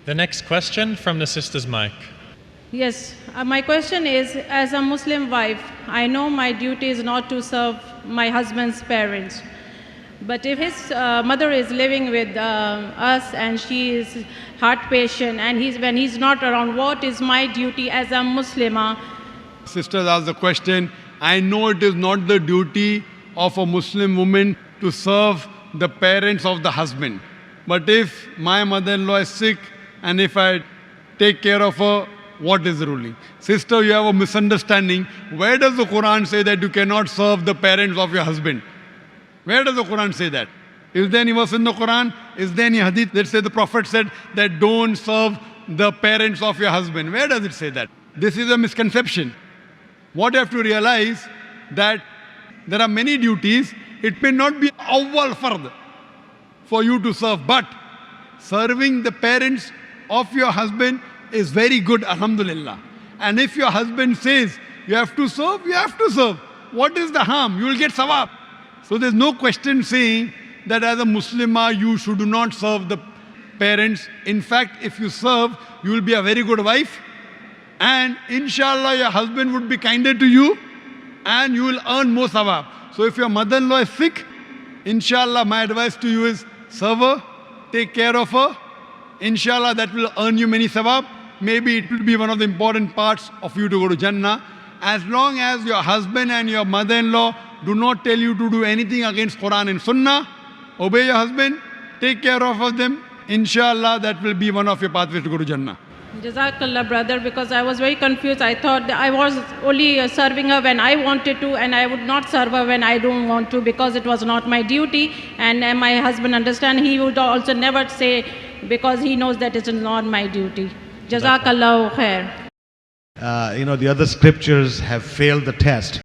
The next question from the sister's mic. Yes, my question is, as a Muslim wife, I know my duty is not to serve my husband's parents. But if his mother is living with us and she is heart patient and when he's not around, what is my duty as a Muslimah? Sisters asked the question, I know it is not the duty of a Muslim woman to serve the parents of the husband. But if my mother-in-law is sick and if I take care of her, what is the ruling? Sister, you have a misunderstanding. Where does the Quran say that you cannot serve the parents of your husband? Where does the Quran say that? Is there any verse in the Quran? Is there any hadith that says the Prophet said that don't serve the parents of your husband? Where does it say that? This is a misconception. What you have to realize that there are many duties. It may not be awwal fard for you to serve, but serving the parents of your husband is very good, alhamdulillah. And if your husband says you have to serve, you have to serve. What is the harm? You will get sawab. So there's no question saying that as a Muslimah you should not serve the parents. In fact, if you serve, you will be a very good wife. And inshallah your husband would be kinder to you and you will earn more sawab. So if your mother-in-law is sick, inshallah my advice to you is serve her, take care of her. Inshallah that will earn you many sawab. Maybe it will be one of the important parts of you to go to Jannah. As long as your husband and your mother-in-law do not tell you to do anything against Quran and Sunnah, obey your husband, take care of them. Inshallah that will be one of your pathways to go to Jannah. Jazakallah, brother, because I was very confused. I thought that I was only serving her when I wanted to, and I would not serve her when I don't want to, because it was not my duty. And my husband understand, he would also never say, because he knows that it is not my duty. Jazakallahu khair. The other scriptures have failed the test.